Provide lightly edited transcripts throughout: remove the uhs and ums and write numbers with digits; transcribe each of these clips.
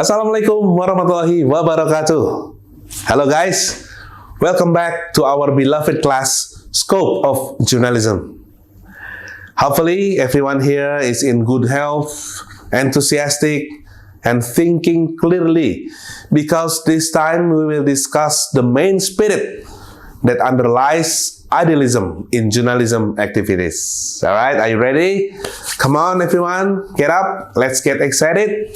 Assalamualaikum warahmatullahi wabarakatuh. Hello guys, welcome back to our beloved class, Scope of Journalism. Hopefully everyone here is in good health, enthusiastic, and thinking clearly, because this time we will discuss the main spirit that underlies idealism in journalism activities. Alright, are you ready? Come on everyone, get up, let's get excited.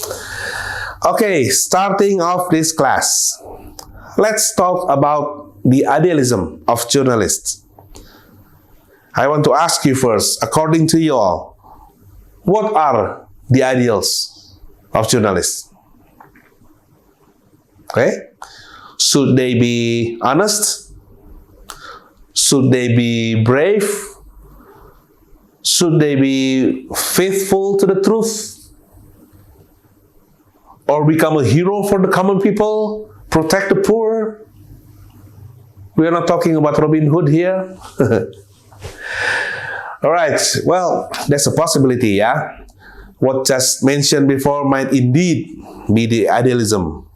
Okay, starting off this class, let's talk about the idealism of journalists. I want to ask you first, according to you all, what are the ideals of journalists? Okay, should they be honest? Should they be brave? Should they be faithful to the truth? Or become a hero for the common people? Protect the poor? We are not talking about Robin Hood here. Alright, well, there's a possibility, yeah? What just mentioned before might indeed be the idealism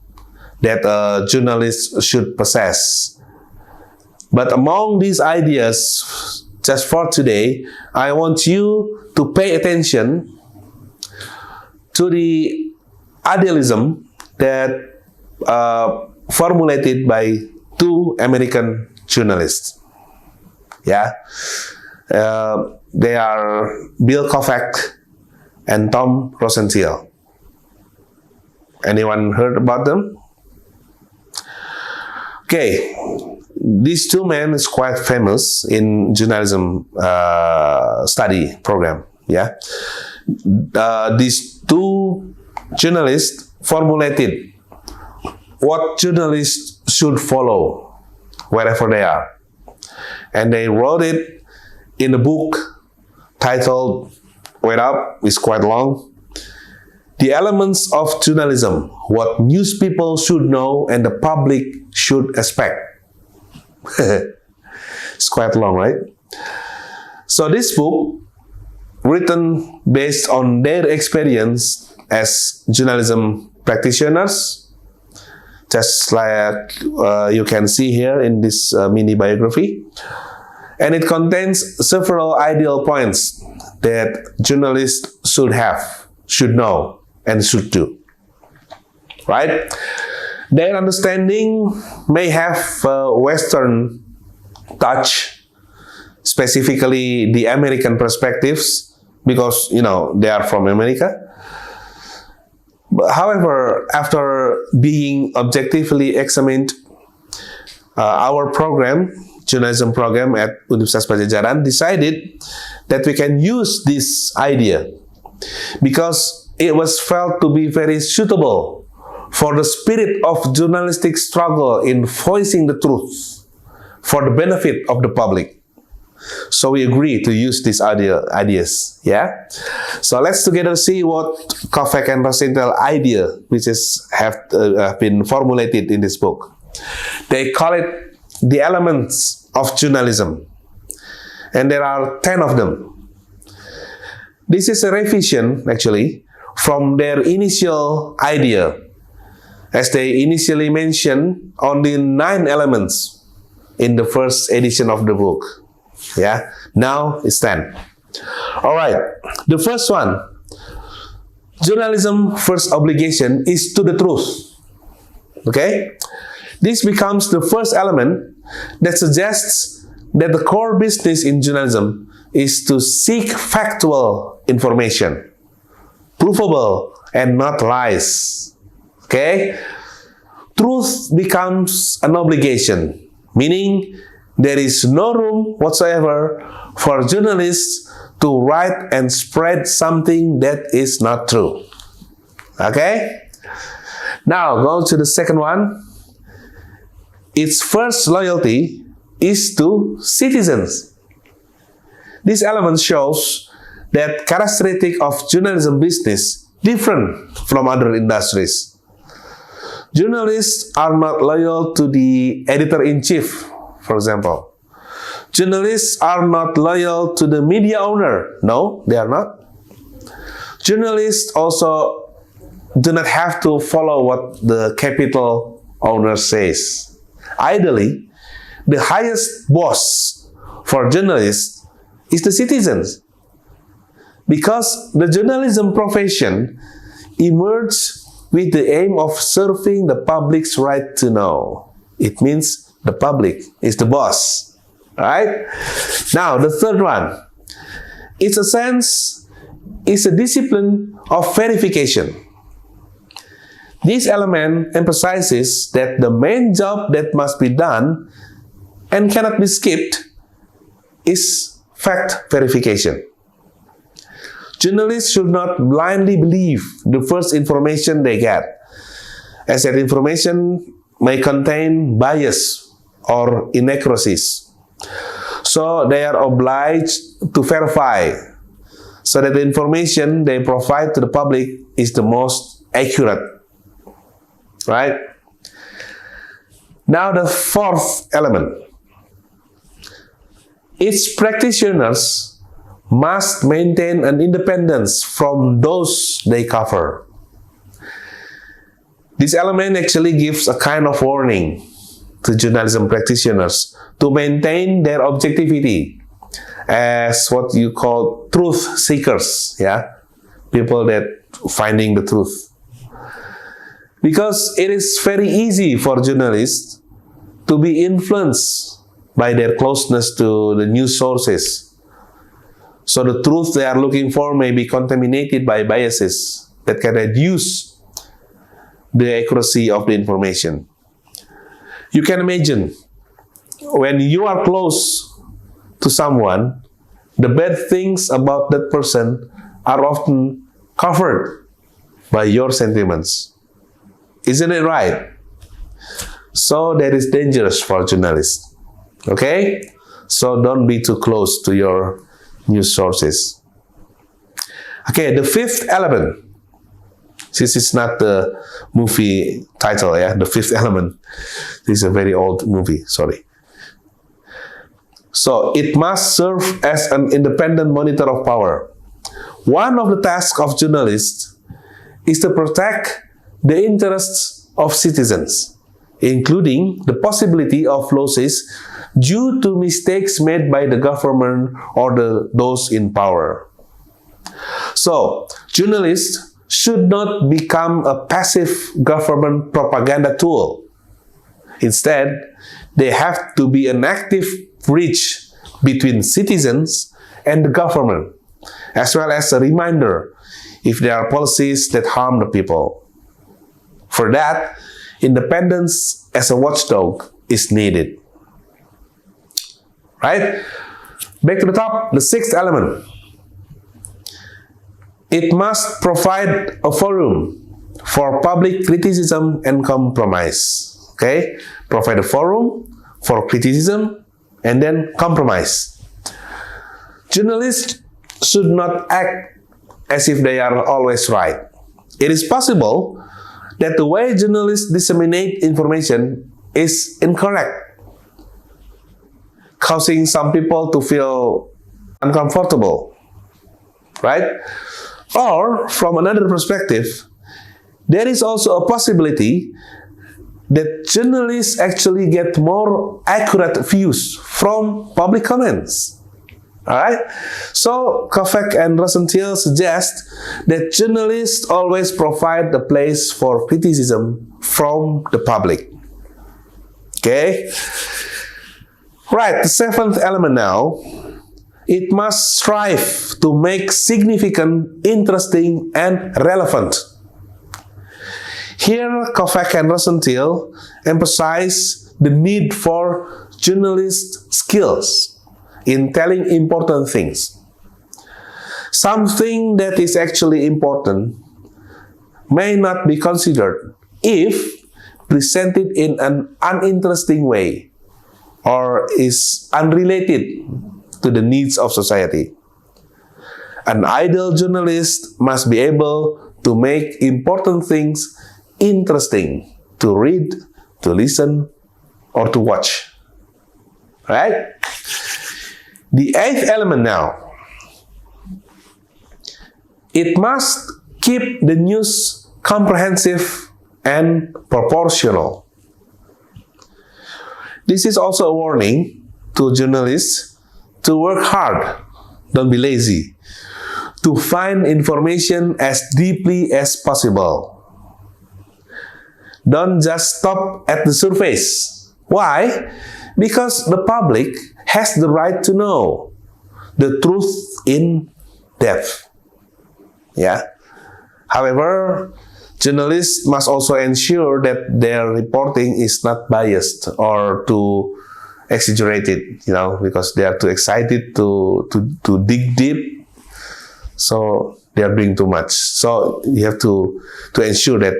that a journalist should possess. But among these ideas, just for today, I want you to pay attention to the idealism that formulated by two American journalists. Yeah, they are Bill Kovac and Tom Rosenthal. Anyone heard about them? Okay, these two men is quite famous in journalism study program. Yeah, these two journalists formulated what journalists should follow wherever they are. And they wrote it in a book titled, wait up, it's quite long, The Elements of Journalism, What News People Should Know and the Public Should Expect. It's quite long, right? So this book, written based on their experience as journalism practitioners, just like you can see here in this mini biography. And it contains several ideal points that journalists should have, should know, and should do. Right? Their understanding may have a Western touch, specifically the American perspectives, because, you know, they are from America. But however, after being objectively examined, our program, journalism program at Universitas Pajajaran, decided that we can use this idea because it was felt to be very suitable for the spirit of journalistic struggle in voicing the truth for the benefit of the public. So we agree to use these ideas, yeah? So let's together see what Kovac and Rosenthal idea, which have been formulated in this book. They call it the elements of journalism. And there are 10 of them. This is a revision, actually, from their initial idea. As they initially mentioned only 9 elements in the first edition of the book. Yeah, now it's 10. Alright, the first one. Journalism's first obligation is to the truth. Okay? This becomes the first element that suggests that the core business in journalism is to seek factual information, provable and not lies. Okay? Truth becomes an obligation, meaning there is no room whatsoever for journalists to write and spread something that is not true. Okay? Now, go to the second one. Its first loyalty is to citizens. This element shows that characteristic of journalism business different from other industries. Journalists are not loyal to the editor-in-chief, for example. Journalists are not loyal to the media owner. No, they are not. Journalists also do not have to follow what the capital owner says. Ideally, the highest boss for journalists is the citizens, because the journalism profession emerged with the aim of serving the public's right to know. It means the public is the boss, right? Now, the third one, it's a sense, is a discipline of verification. This element emphasizes that the main job that must be done and cannot be skipped is fact verification. Journalists should not blindly believe the first information they get, as that information may contain bias or inaccuracies. So they are obliged to verify so that the information they provide to the public is the most accurate. Right? Now the fourth element. Its practitioners must maintain an independence from those they cover. This element actually gives a kind of warning to journalism practitioners to maintain their objectivity as what you call truth seekers, people that finding the truth. Because it is very easy for journalists to be influenced by their closeness to the news sources. So the truth they are looking for may be contaminated by biases that can reduce the accuracy of the information. You can imagine, when you are close to someone, the bad things about that person are often covered by your sentiments. Isn't it right? So that is dangerous for journalists. Okay? So don't be too close to your news sources. Okay, the fifth element. This is not the movie title, The Fifth Element. This is a very old movie, sorry. So it must serve as an independent monitor of power. One of the tasks of journalists is to protect the interests of citizens, including the possibility of losses due to mistakes made by the government or those in power. So, journalists should not become a passive government propaganda tool. Instead, they have to be an active bridge between citizens and the government, as well as a reminder if there are policies that harm the people. For that, independence as a watchdog is needed. Right? Back to the top, the sixth element. It must provide a forum for public criticism and compromise. Okay? Provide a forum for criticism and then compromise. Journalists should not act as if they are always right. It is possible that the way journalists disseminate information is incorrect, causing some people to feel uncomfortable, right? Or, from another perspective, there is also a possibility that journalists actually get more accurate views from public comments. Alright? So, Kovac and Rosenthal suggest that journalists always provide the place for criticism from the public. Okay? Right, the seventh element now. It must strive to make significant, interesting, and relevant. Here, Kovac and Rosenthal emphasize the need for journalist skills in telling important things. Something that is actually important may not be considered if presented in an uninteresting way or is unrelated to the needs of society. An ideal journalist must be able to make important things interesting to read, to listen, or to watch. Right? The eighth element now. It must keep the news comprehensive, and proportional. This is also a warning to journalists to work hard, don't be lazy, to find information as deeply as possible. Don't just stop at the surface. Why? Because the public has the right to know the truth in depth. Yeah. However, journalists must also ensure that their reporting is not biased or too exaggerated, because they are too excited to dig deep. So they are doing too much. So you have to ensure that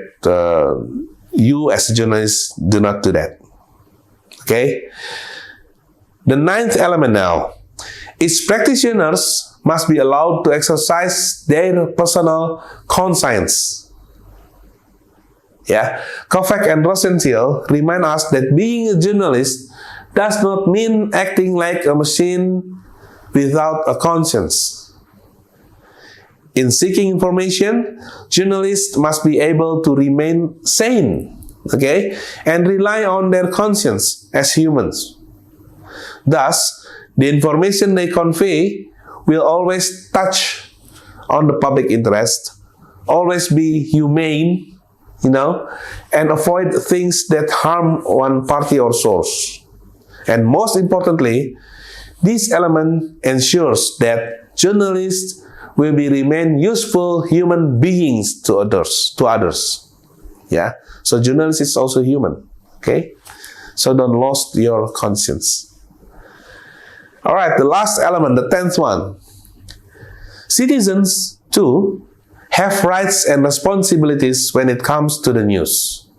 you as a journalist do not do that. Okay? The ninth element now is practitioners must be allowed to exercise their personal conscience. Yeah, Kovac and Rosenthal remind us that being a journalist does not mean acting like a machine without a conscience. In seeking information, journalists must be able to remain sane, okay, and rely on their conscience as humans. Thus, the information they convey will always touch on the public interest, always be humane, and avoid things that harm one party or source. And most importantly, this element ensures that journalists will remain useful human beings to others. Yeah. So journalist is also human. Okay. So don't lose your conscience. All right. The last element, the 10th one. Citizens too have rights and responsibilities when it comes to the news.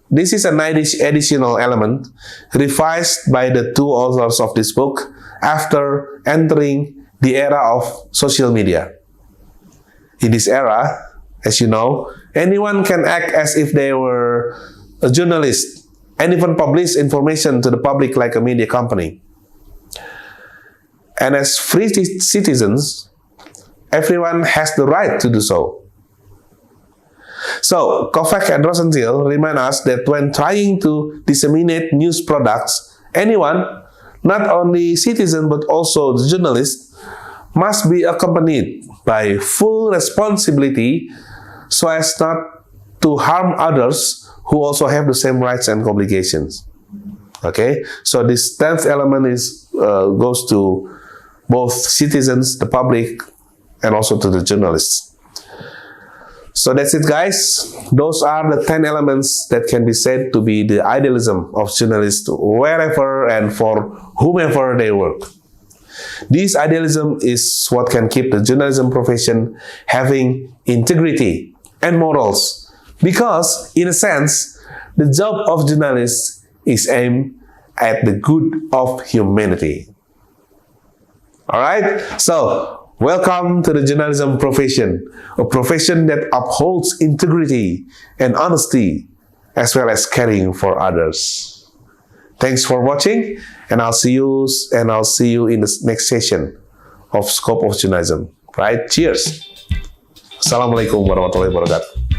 This is an additional element revised by the two authors of this book after entering the era of social media. In this era, as you know, anyone can act as if they were a journalist and even publish information to the public like a media company. And as free citizens, everyone has the right to do so. So, Kovac and Rosenthal remind us that when trying to disseminate news products, anyone, not only citizen but also the journalist, must be accompanied by full responsibility so as not to harm others who also have the same rights and obligations. Okay, so this 10th element goes to both citizens, the public, and also to the journalists. So that's it, guys. Those are the 10 elements that can be said to be the idealism of journalists wherever and for whomever they work. This idealism is what can keep the journalism profession having integrity and morals, because, in a sense, the job of journalists is aimed at the good of humanity. Alright, so welcome to the journalism profession, a profession that upholds integrity and honesty as well as caring for others. Thanks for watching, and I'll see you in the next session of Scope of Journalism. Right? Cheers. Assalamualaikum warahmatullahi wabarakatuh.